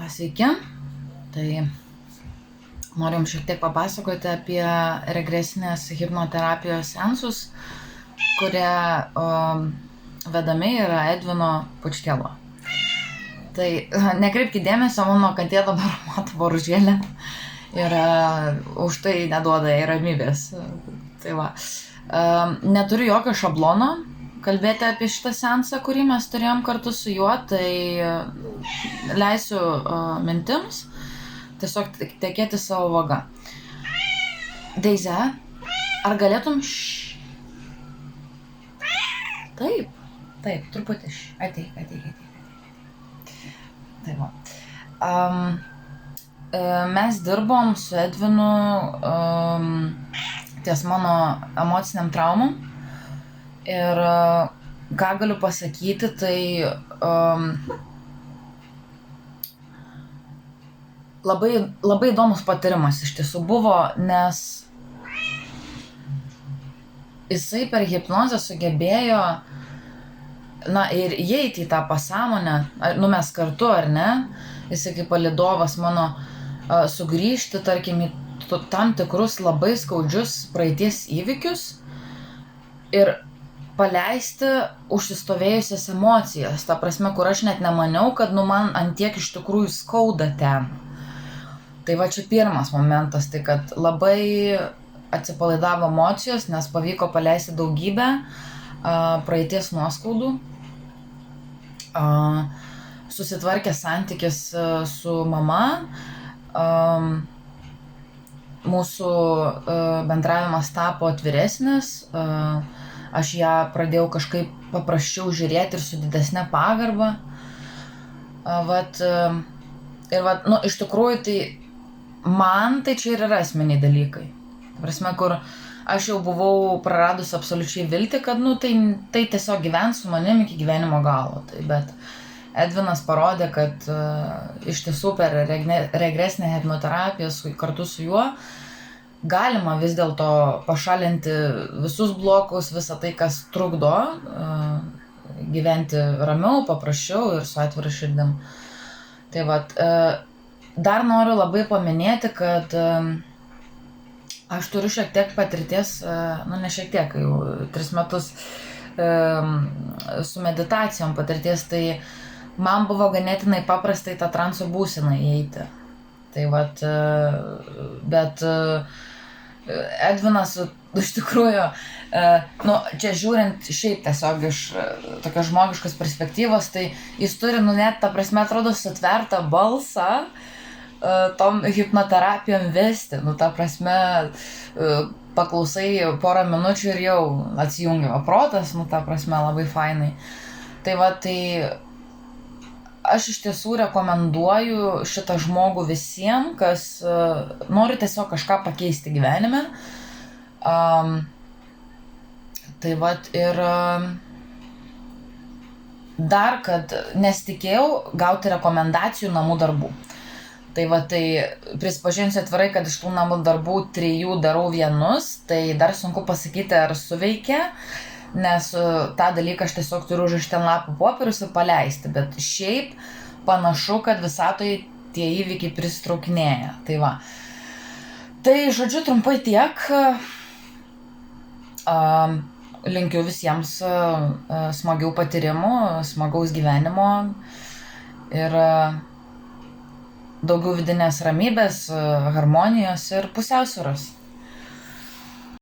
Sveiki, tai noriu jums šiek tiek papasakoti apie regresinės hipnoterapijos seansus, kurie vedami yra Edvino Pučkelo. Tai nekreipkite dėmesio, mano katė dabar mato boružėlę ir už tai neduoda jai ramybės. Tai va, neturiu jokio šablono kalbėti apie šitą seansą, kurį mes turėjom kartu su juo, tai leisiu mintims tiesiog tekėti savo vaga. Deize, ar galėtum Taip, truputį ateik. Tai va. Mes dirbom su Edvinu ties mano emociniam traumam. Ir ką galiu pasakyti, tai labai įdomus patyrimas iš tiesų buvo, nes jisai per hipnozę sugebėjo, ir įeiti į tą pasąmonę, mes kartu, ar ne, jisai kaip palydovas mano sugrįžti, tarkim, į tam tikrus labai skaudžius praeities įvykius ir paleisti užsistovėjusias emocijas, ta prasme, kur aš net nemaniau, kad man antiek iš tikrųjų skauda ten. Tai va čia pirmas momentas, tai kad labai atsipalaidavo emocijos, nes pavyko paleisti daugybę praeities nuoskaudų, susitvarkė santykis su mama, mūsų bendravimas tapo atviresnis, aš ją pradėjau kažkaip paprasčiau žiūrėti ir su didesne pagarba. Iš tikrųjų, tai man tai čia ir yra esminiai dalykai. Prasme, kur aš jau buvau praradus absoliučiai viltį, kad tai tiesiog gyvens su manim iki gyvenimo galo. Bet Edvinas parodė, kad iš tiesų per regresinę hipnoterapiją kartu su juo galima vis dėlto pašalinti visus blokus, visą tai, kas trukdo gyventi ramiau, paprasčiau ir su atvira širdim. Tai vat, dar noriu labai paminėti, kad aš turiu šiek tiek patirties, ne šiek tiek, jau 3 metus su meditacijom patirties, tai man buvo ganėtinai paprastai tą transo būseną įeiti. Tai vat, bet Edvinas iš tikrųjų, čia žiūrint šiaip tiesiog iš tokios žmogiškos perspektyvos, tai jis turi, net ta prasme, atrodo, sutvertą balsą tom hipnoterapijom vesti. Ta prasme, paklausai porą minučių ir jau atsijungia protas, ta prasme, labai fainai. Tai va, tai aš iš tiesų rekomenduoju šitą žmogų visiems, kas nori tiesiog kažką pakeisti gyvenime. Tai vat ir dar, kad nesitikėjau gauti rekomendacijų namų darbų. Tai va, tai prisipažinsiu atvirai, kad iš tų namų darbų 3 darau vienus, tai dar sunku pasakyti, ar suveikia, nes tą dalyką aš tiesiog turiu užrašyti ant lapų popierius ir paleisti, bet šiaip panašu, kad visatoje tie įvykiai pristraukinėja. Tai va. Tai žodžiu, trumpai tiek. Linkiu visiems smagių patyrimų, smagaus gyvenimo ir daugiau vidinės ramybės, harmonijos ir pusiausvyros.